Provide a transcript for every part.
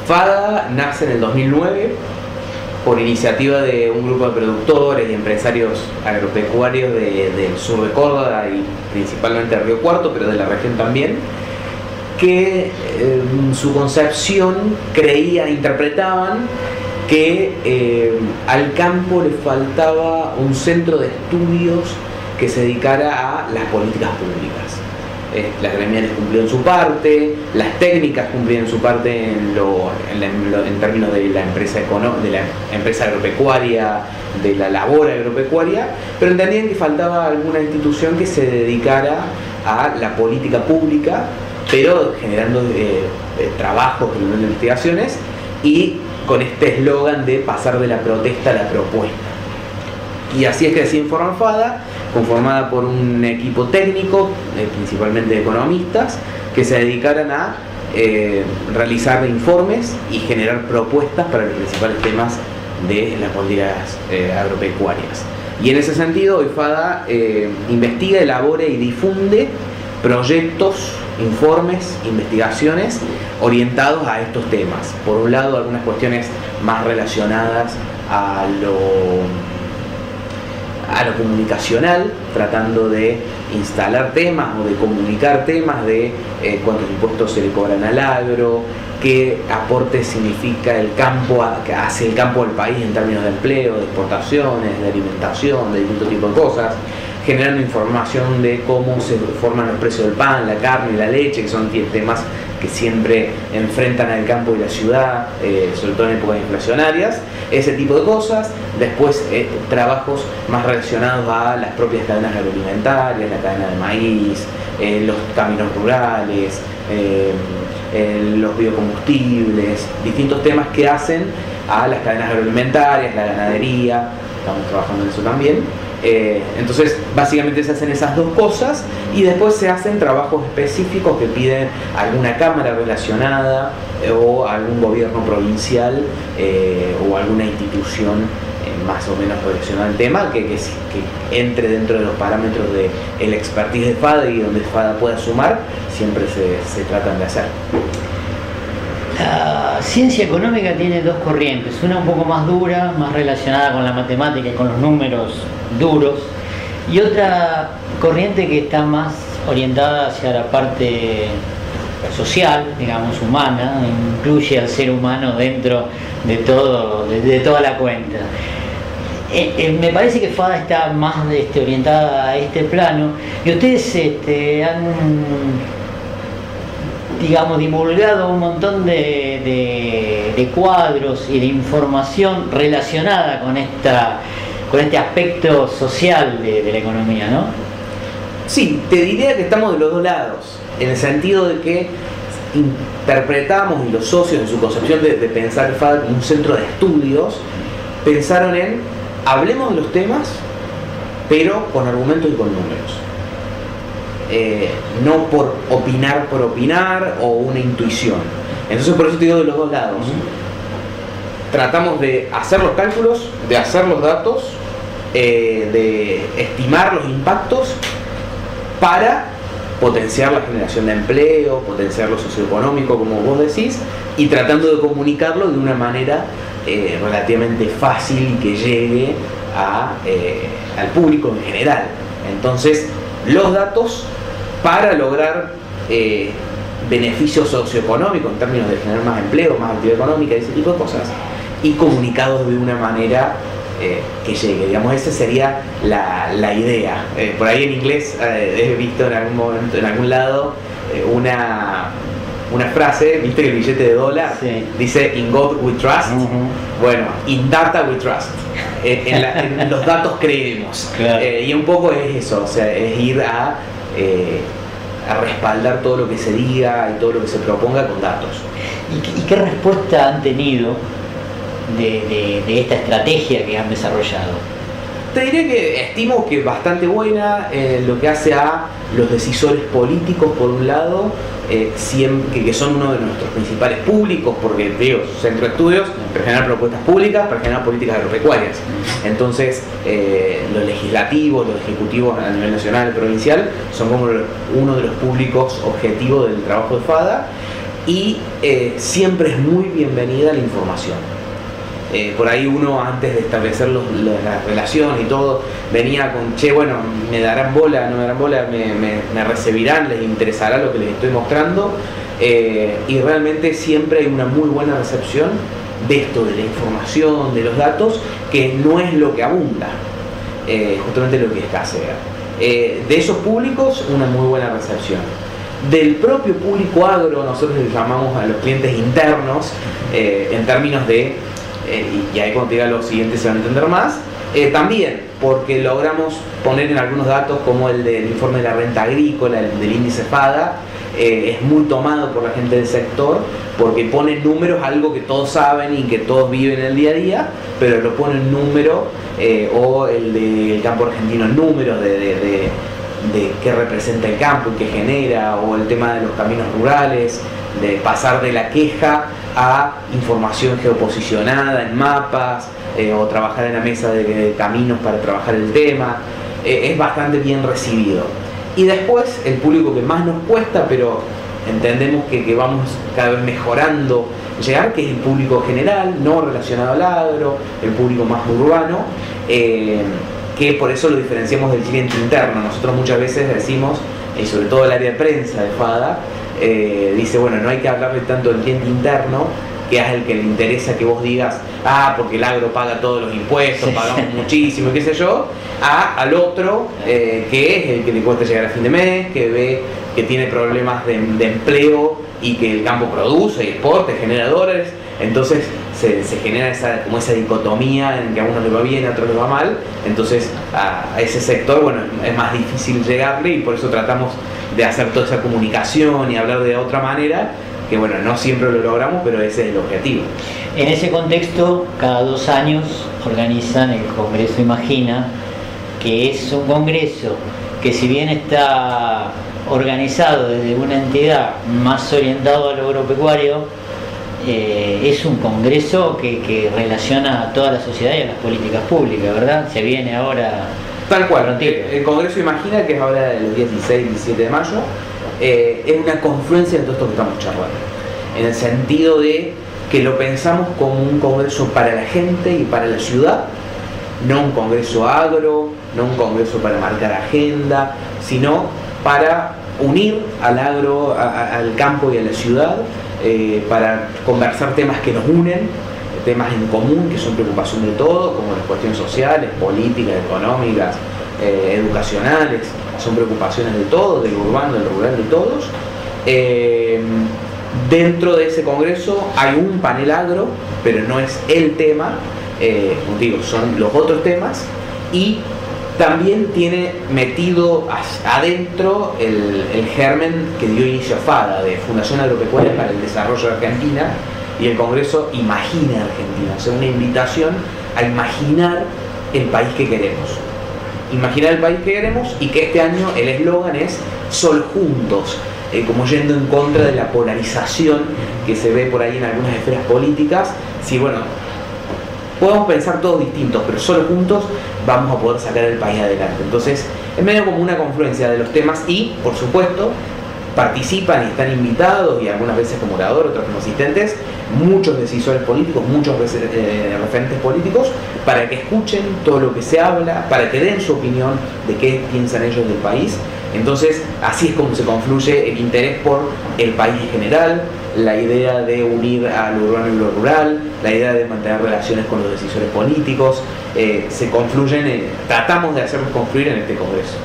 FADA nace en el 2009 por iniciativa de un grupo de productores y empresarios agropecuarios del sur de Córdoba y principalmente de Río Cuarto, pero de la región también, que su concepción interpretaban que al campo le faltaba un centro de estudios que se dedicara a las políticas públicas. Las gremiales cumplían su parte, las técnicas cumplían su parte en términos de la empresa agropecuaria, de la labor agropecuaria, pero entendían que faltaba alguna institución que se dedicara a la política pública, pero generando trabajos, generando investigaciones y con este eslogan de pasar de la protesta a la propuesta. Y así es que así informa FADA, conformada por un equipo técnico, principalmente de economistas, que se dedicaran a realizar informes y generar propuestas para los principales temas de las políticas agropecuarias. Y en ese sentido, hoy FADA investiga, elabora y difunde proyectos, informes, investigaciones orientados a estos temas. Por un lado, algunas cuestiones más relacionadas a lo comunicacional, tratando de instalar temas o de comunicar temas de cuántos impuestos se le cobran al agro, qué aporte significa el campo hacia el campo del país en términos de empleo, de exportaciones, de alimentación, de distintos tipos de cosas, generando información de cómo se forman los precios del pan, la carne y la leche, que son temas que siempre enfrentan al campo y la ciudad, sobre todo en épocas inflacionarias, ese tipo de cosas. Después trabajos más relacionados a las propias cadenas agroalimentarias, la cadena de maíz, los caminos rurales, los biocombustibles, distintos temas que hacen a las cadenas agroalimentarias, la ganadería, estamos trabajando en eso también. Entonces básicamente se hacen esas dos cosas y después se hacen trabajos específicos que piden alguna cámara relacionada o algún gobierno provincial o alguna institución más o menos relacionada al tema que entre dentro de los parámetros del expertise de FADA y donde FADA pueda sumar, siempre se tratan de hacer. La ciencia económica tiene dos corrientes, una un poco más dura, más relacionada con la matemática y con los números duros, y otra corriente que está más orientada hacia la parte social, digamos, humana, incluye al ser humano dentro de toda la cuenta. Me parece que FADA está más orientada a este plano, y ustedes han, digamos, divulgado un montón de cuadros y de información relacionada con este aspecto social de la economía, ¿no? Sí, te diría que estamos de los dos lados, en el sentido de que interpretamos, y los socios en su concepción de pensar el FADA como un centro de estudios, pensaron en hablemos de los temas, pero con argumentos y con números. No por opinar o una intuición. Entonces por eso te digo de los dos lados. Tratamos de hacer los cálculos, de hacer los datos, de estimar los impactos para potenciar la generación de empleo, potenciar lo socioeconómico, como vos decís, y tratando de comunicarlo de una manera relativamente fácil y que llegue al público en general. Entonces, los datos para lograr beneficios socioeconómicos en términos de generar más empleo, más actividad económica y ese tipo de cosas, y comunicados de una manera que llegue, digamos, esa sería la idea. Por ahí en inglés he visto en algún momento, en algún lado, una frase, viste que el billete de dólar dice "In God we trust". Bueno, "In data we trust". En los datos creemos. Claro. Y un poco es eso, o sea, es ir a respaldar todo lo que se diga y todo lo que se proponga con datos. ¿Y qué respuesta han tenido de esta estrategia que han desarrollado? Te diré que estimo que bastante buena, lo que hace a los decisores políticos, por un lado, que son uno de nuestros principales públicos, porque digo, centro de estudios, para generar propuestas públicas, para generar políticas agropecuarias. Entonces, los legislativos, los ejecutivos a nivel nacional y provincial son como uno de los públicos objetivos del trabajo de FADA. y siempre es muy bienvenida la información. Por ahí uno, antes de establecer las relaciones y todo, venía con, che, bueno, me darán bola, no me darán bola, me recibirán, les interesará lo que les estoy mostrando, y realmente siempre hay una muy buena recepción de esto, de la información, de los datos, que no es lo que abunda, justamente lo que escasea. De esos públicos, una muy buena recepción. Del propio público agro, nosotros le llamamos a los clientes internos, en términos de, y ahí cuando te diga lo siguiente se van a entender más, también porque logramos poner en algunos datos como el del informe de la renta agrícola, el del índice FADA, es muy tomado por la gente del sector porque pone números, algo que todos saben y que todos viven el día a día, pero lo pone en número, o el del campo argentino en números de qué representa el campo y qué genera, o el tema de los caminos rurales, de pasar de la queja a información geoposicionada en mapas, o trabajar en la mesa de caminos para trabajar el tema. Es bastante bien recibido. Y después el público que más nos cuesta, pero entendemos que vamos cada vez mejorando llegar, que es el público general, no relacionado al agro, el público más urbano, que por eso lo diferenciamos del cliente interno. Nosotros muchas veces decimos, y sobre todo el área de prensa de FADA, dice, bueno, no hay que hablarle tanto del cliente interno, que es el que le interesa que vos digas, porque el agro paga todos los impuestos, pagamos muchísimo, qué sé yo, al otro, que es el que le cuesta llegar a fin de mes, que ve que tiene problemas de empleo y que el campo produce y exporta, genera dólares. Entonces se genera esa dicotomía en que a uno le va bien, a otro le va mal. Entonces a ese sector, bueno, es más difícil llegarle, y por eso tratamos de hacer toda esa comunicación y hablar de otra manera, que bueno, no siempre lo logramos, pero ese es el objetivo. En ese contexto, cada 2 años organizan el Congreso Imagina, que es un congreso que, si bien está organizado desde una entidad más orientado a lo agropecuario, es un congreso que relaciona a toda la sociedad y a las políticas públicas, ¿verdad? Se viene ahora... Tal cual, el Congreso Imagina, que es ahora el 16 y 17 de mayo, es una confluencia de todo esto que estamos charlando, en el sentido de que lo pensamos como un congreso para la gente y para la ciudad, no un congreso agro, no un congreso para marcar agenda, sino para unir al agro, al campo y a la ciudad, para conversar temas que nos unen, temas en común que son preocupación de todos, como las cuestiones sociales, políticas, económicas, educacionales, son preocupaciones de todos, del urbano, del rural, de todos. Dentro de ese congreso hay un panel agro, pero no es el tema, como digo, son los otros temas, y también tiene metido adentro el germen que dio inicio a FADA, de Fundación Agropecuaria para el Desarrollo de Argentina, y el Congreso Imagina Argentina, o sea, una invitación a imaginar el país que queremos. Imaginar el país que queremos, y que este año el eslogan es Solo Juntos, como yendo en contra de la polarización que se ve por ahí en algunas esferas políticas. Sí, bueno, podemos pensar todos distintos, pero solo juntos vamos a poder sacar el país adelante. Entonces, es medio como una confluencia de los temas, y, por supuesto, participan y están invitados, y algunas veces como orador, otras como asistentes, muchos decisores políticos, muchos referentes políticos, para que escuchen todo lo que se habla, para que den su opinión de qué piensan ellos del país. Entonces, así es como se confluye el interés por el país en general, la idea de unir a lo urbano y lo rural, la idea de mantener relaciones con los decisores políticos, se confluyen, tratamos de hacerlos confluir en este congreso.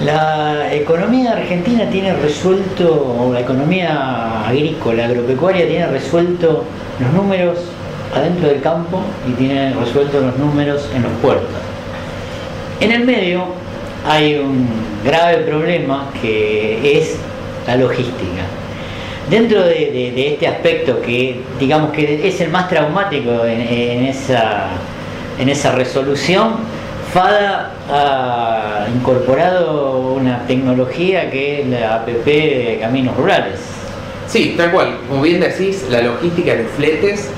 La economía argentina tiene resuelto, o la economía agrícola, agropecuaria, tiene resuelto los números adentro del campo y tiene resuelto los números en los puertos. En el medio hay un grave problema, que es la logística. Dentro de este aspecto, que digamos que es el más traumático en esa resolución, FADA ha incorporado una tecnología que es la APP de Caminos Rurales. Sí, tal cual. Como bien decís, la logística de fletes,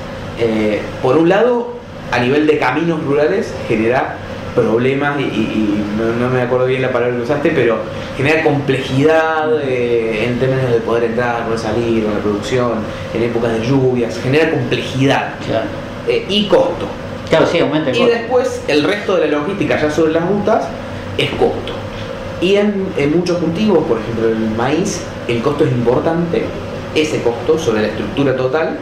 por un lado, a nivel de caminos rurales, genera problemas y no me acuerdo bien la palabra que usaste, pero genera complejidad en términos de poder entrar, poder salir con la producción, en épocas de lluvias, genera complejidad y costo. Claro, sí, aumenta el costo. Y después el resto de la logística ya sobre las rutas es costo. Y en muchos cultivos, por ejemplo el maíz, el costo es importante, ese costo sobre la estructura total,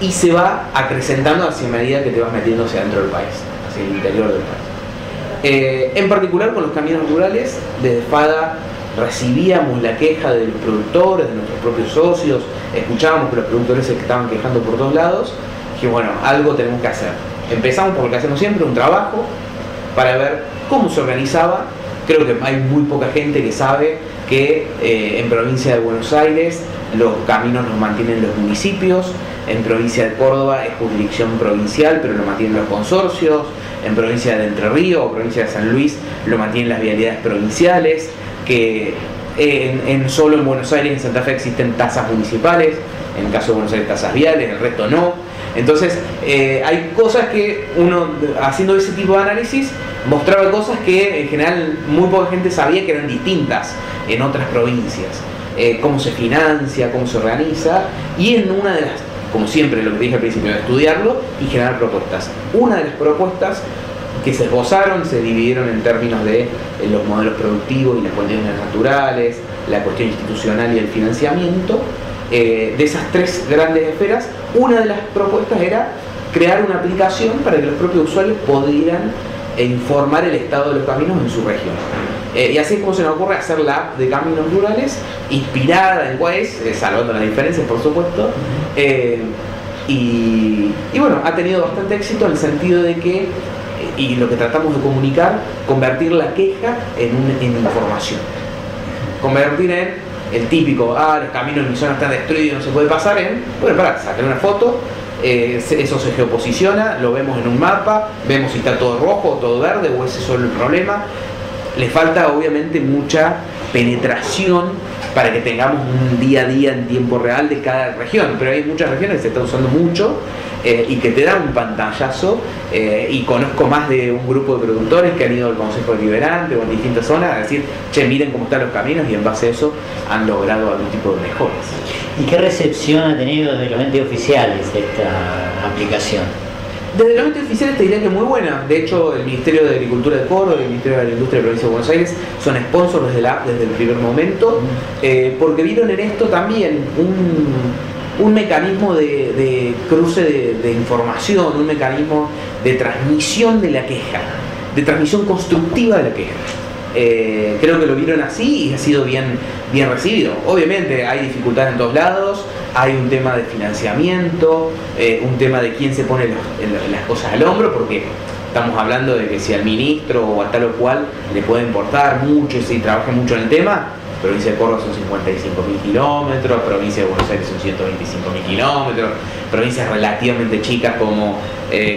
y se va acrecentando hacia medida que te vas metiendo hacia dentro del país, hacia el interior del país. En particular con los caminos rurales, desde FADA recibíamos la queja de los productores, de nuestros propios socios, escuchábamos que los productores se estaban quejando por todos lados, y bueno, algo tenemos que hacer. Empezamos por lo que hacemos siempre, un trabajo para ver cómo se organizaba. Creo que hay muy poca gente que sabe que en provincia de Buenos Aires los caminos los mantienen los municipios, en provincia de Córdoba es jurisdicción provincial pero lo mantienen los consorcios, en provincia de Entre Ríos o provincia de San Luis lo mantienen las vialidades provinciales, que solo en Buenos Aires y en Santa Fe existen tasas municipales, en el caso de Buenos Aires tasas viales, el resto no. Entonces hay cosas que uno, haciendo ese tipo de análisis, mostraba cosas que en general muy poca gente sabía que eran distintas en otras provincias, cómo se financia, cómo se organiza, y en una de las, como siempre lo que dije al principio, estudiarlo y generar propuestas. Una de las propuestas que se esbozaron se dividieron en términos de los modelos productivos y las condiciones naturales, la cuestión institucional y el financiamiento. De esas tres grandes esferas, una de las propuestas era crear una aplicación para que los propios usuarios pudieran informar el estado de los caminos en su región. Y así es como se nos ocurre hacer la app de caminos rurales, inspirada en Waze, salvando las diferencias por supuesto, y bueno, ha tenido bastante éxito en el sentido de que, y lo que tratamos de comunicar, convertir la queja en información, convertir en el típico, los caminos en mi zona están destruidos, no se puede pasar, bueno, sacar una foto, eso se geoposiciona, lo vemos en un mapa, vemos si está todo rojo o todo verde o ese es solo el problema. Le falta obviamente mucha penetración para que tengamos un día a día en tiempo real de cada región, pero hay muchas regiones que se está usando mucho y que te dan un pantallazo, y conozco más de un grupo de productores que han ido al Consejo Deliberante o en distintas zonas a decir, che, miren cómo están los caminos, y en base a eso han logrado algún tipo de mejoras. ¿Y qué recepción ha tenido de los entes oficiales esta aplicación? Desde los entes oficiales te diría que muy buena. De hecho, el Ministerio de Agricultura de Córdoba y el Ministerio de la Industria de la Provincia de Buenos Aires son sponsors de la app desde el primer momento, porque vieron en esto también un mecanismo de cruce de información, un mecanismo de transmisión de la queja, de transmisión constructiva de la queja. Creo que lo vieron así y ha sido bien recibido. Obviamente hay dificultades en todos lados, hay un tema de financiamiento, un tema de quién se pone las cosas al hombro, porque estamos hablando de que si al ministro o a tal o cual le puede importar mucho y si trabaja mucho en el tema. Provincia de Córdoba son 55.000 kilómetros, provincia de Buenos Aires son 125.000 kilómetros, provincias relativamente chicas como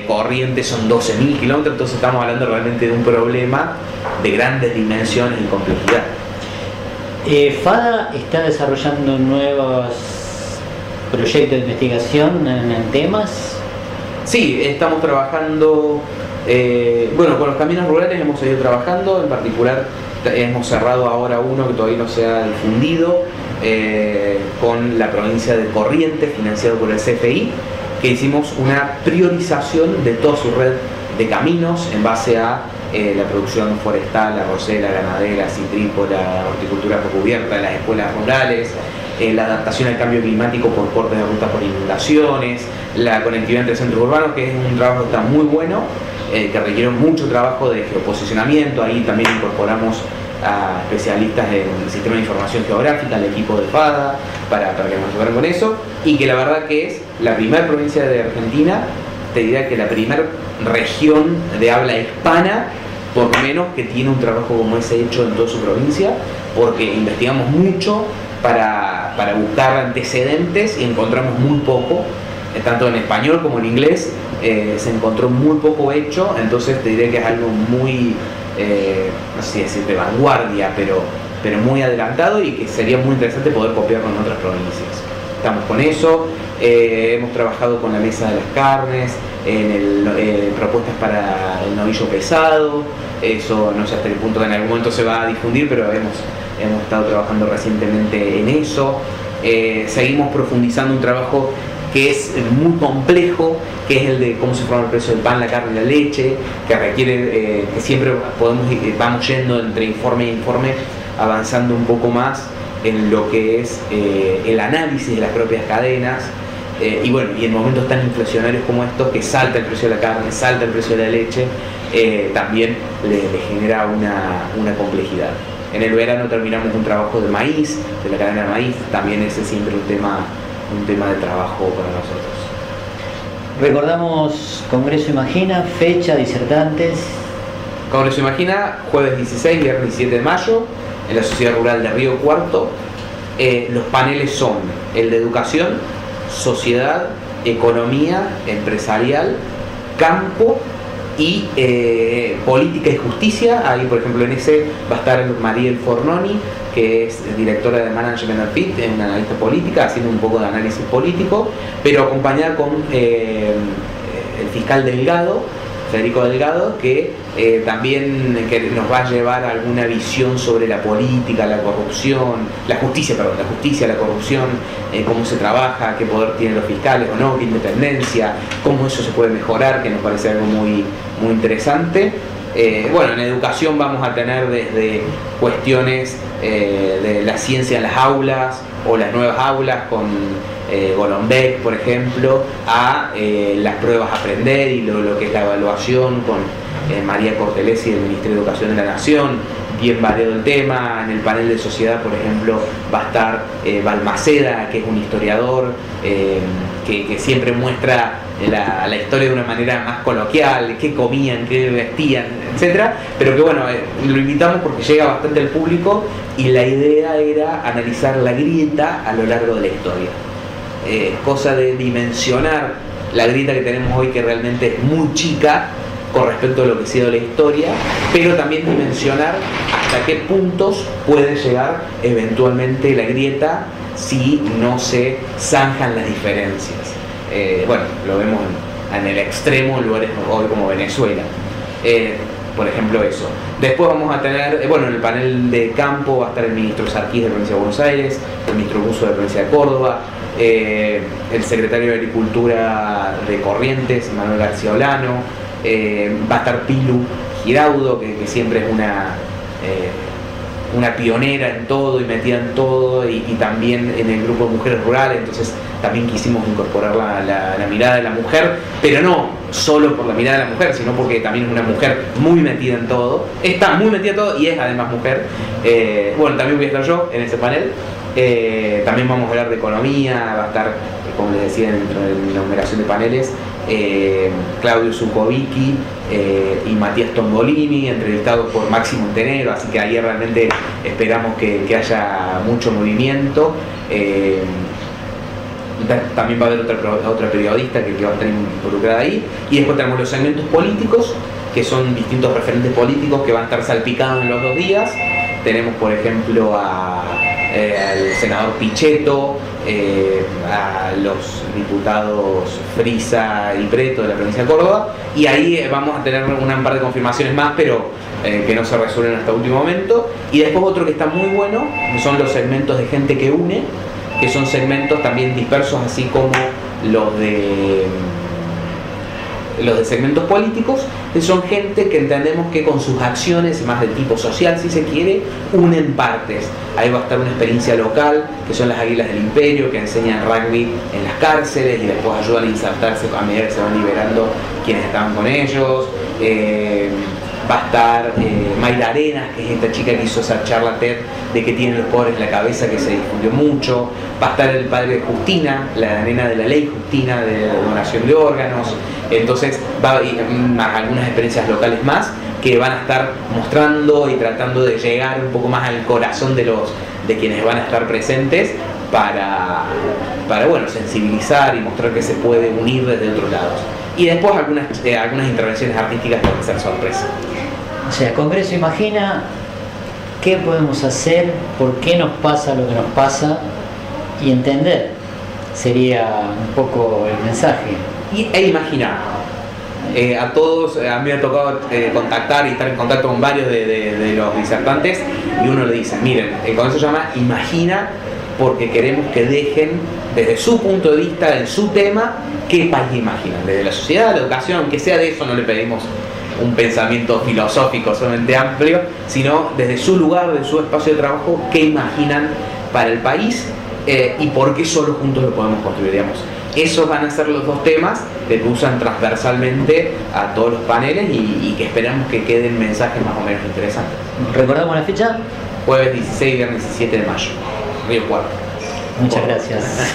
Corrientes son 12.000 kilómetros, entonces estamos hablando realmente de un problema de grandes dimensiones y complejidad. FADA está desarrollando nuevos proyectos de investigación en temas. Sí, estamos trabajando, con los caminos rurales hemos seguido trabajando, en particular hemos cerrado ahora uno que todavía no se ha difundido, con la provincia de Corrientes, financiado por el CFI, que hicimos una priorización de toda su red de caminos en base a la producción forestal, arrocera, ganadera, citrícola, horticultura por cubierta, las escuelas rurales, la adaptación al cambio climático por cortes de rutas por inundaciones, la conectividad entre centros urbanos, que es un trabajo que está muy bueno, que requiere mucho trabajo de geoposicionamiento. Ahí también incorporamos a especialistas en el sistema de información geográfica, al equipo de FADA, para que nos ayudaran con eso, y que la verdad que es la primera provincia de Argentina, te diría que la primera región de habla hispana, por lo menos, que tiene un trabajo como ese hecho en toda su provincia, porque investigamos mucho para buscar antecedentes y encontramos muy poco, tanto en español como en inglés, se encontró muy poco hecho, entonces te diré que es algo muy, no sé si decir de vanguardia, pero muy adelantado, y que sería muy interesante poder copiarlo en otras provincias. Estamos con eso, hemos trabajado con la mesa de las carnes, propuestas para el novillo pesado. Eso no sé hasta qué punto en algún momento se va a difundir, pero hemos estado trabajando recientemente en eso. Seguimos profundizando un trabajo que es muy complejo, que es el de cómo se forma el precio del pan, la carne y la leche, que requiere que siempre vamos yendo entre informe e informe, avanzando un poco más en lo que es el análisis de las propias cadenas. Y bueno, y en momentos tan inflacionarios como estos, que salta el precio de la carne, salta el precio de la leche, también le genera una complejidad. En el verano terminamos un trabajo de maíz, de la cadena de maíz, también ese es siempre un tema de trabajo para nosotros. Recordamos Congreso Imagina, fecha, disertantes. Congreso Imagina, jueves 16, viernes 17 de mayo, en la Sociedad Rural de Río Cuarto. Los paneles son el de educación, sociedad, economía, empresarial, campo y política y justicia. Ahí, por ejemplo, en ese va a estar Mariel Fornoni, que es directora de Management at FIT, es una analista política, haciendo un poco de análisis político, pero acompañada con el fiscal Delgado, Federico Delgado, que también nos va a llevar alguna visión sobre la política, la corrupción, la justicia, la corrupción, cómo se trabaja, qué poder tienen los fiscales o no, qué independencia, cómo eso se puede mejorar, que nos parece algo muy interesante. Bueno, en educación vamos a tener desde cuestiones de la ciencia en las aulas o las nuevas aulas con Golombek, por ejemplo, a las pruebas a aprender y lo que es la evaluación con María Cortelesi del Ministerio de Educación de la Nación. Bien variado el tema. En el panel de sociedad, por ejemplo, va a estar Balmaceda, que es un historiador que siempre muestra la historia de una manera más coloquial, qué comían, qué vestían, etcétera, pero que bueno, lo invitamos porque llega bastante al público y la idea era analizar la grieta a lo largo de la historia. Cosa de dimensionar la grieta que tenemos hoy, que realmente es muy chica con respecto a lo que ha sido la historia, pero también dimensionar hasta qué puntos puede llegar eventualmente la grieta si no se zanjan las diferencias. Bueno, lo vemos en el extremo en lugares hoy como Venezuela. Por ejemplo, eso. Después vamos a tener, bueno, en el panel de campo va a estar el ministro Sarquís de la provincia de Buenos Aires, el ministro Buzo de la provincia de Córdoba, el secretario de Agricultura de Corrientes, Manuel García Olano, va a estar Pilu Giraudo, que siempre es una pionera en todo y metida en todo, y también en el grupo de mujeres rurales, entonces también quisimos incorporar la mirada de la mujer, pero no solo por la mirada de la mujer, sino porque también es una mujer muy metida en todo, está muy metida en todo y es además mujer. Bueno, también voy a estar yo en ese panel. También vamos a hablar de economía, va a estar, como les decía, dentro de la numeración de paneles, Claudio Zucovicki y Matías Tombolini, entrevistados por Máximo Montenegro, así que ahí realmente esperamos que haya mucho movimiento. También va a haber otra periodista que va a estar involucrada ahí, y después tenemos los segmentos políticos, que son distintos referentes políticos que van a estar salpicados en los 2 días. Tenemos, por ejemplo, al senador Pichetto, a los diputados Frisa y Preto de la provincia de Córdoba, y ahí vamos a tener un par de confirmaciones más, pero que no se resuelven hasta último momento. Y después otro que está muy bueno son los segmentos de gente que une, que son segmentos también dispersos, así como los de segmentos políticos, que son gente que entendemos que con sus acciones, más de tipo social si se quiere, unen partes. Ahí va a estar una experiencia local, que son las Águilas del Imperio, que enseñan rugby en las cárceles y después ayudan a insertarse a medida que se van liberando quienes estaban con ellos. Va a estar Mayra Arenas, que es esta chica que hizo esa charla TED de que tienen los pobres en la cabeza, que se difundió mucho. Va a estar el padre de Justina, la nena de la ley Justina de donación de órganos. Entonces va a haber algunas experiencias locales más que van a estar mostrando y tratando de llegar un poco más al corazón de quienes van a estar presentes para bueno, sensibilizar y mostrar que se puede unir desde otros lados. Y después algunas intervenciones artísticas que van a ser sorpresa. O sea, Congreso Imagina, ¿qué podemos hacer? ¿Por qué nos pasa lo que nos pasa? Y entender sería un poco el mensaje. E imaginar. a todos, a mí me ha tocado contactar y estar en contacto con varios de los disertantes, y uno le dice, miren, el congreso se llama Imagina, porque queremos que dejen desde su punto de vista, en su tema, qué país imaginan, desde la sociedad, la educación, aunque sea de eso, no le pedimos un pensamiento filosófico solamente amplio, sino desde su lugar, desde su espacio de trabajo, qué imaginan para el país y por qué solo juntos lo podemos construir, digamos. Esos van a ser los dos temas que usan transversalmente a todos los paneles y que esperamos que queden mensajes más o menos interesantes. ¿Recordamos la fecha? Jueves 16 y viernes 17 de mayo, Río Cuarto. Muchas gracias.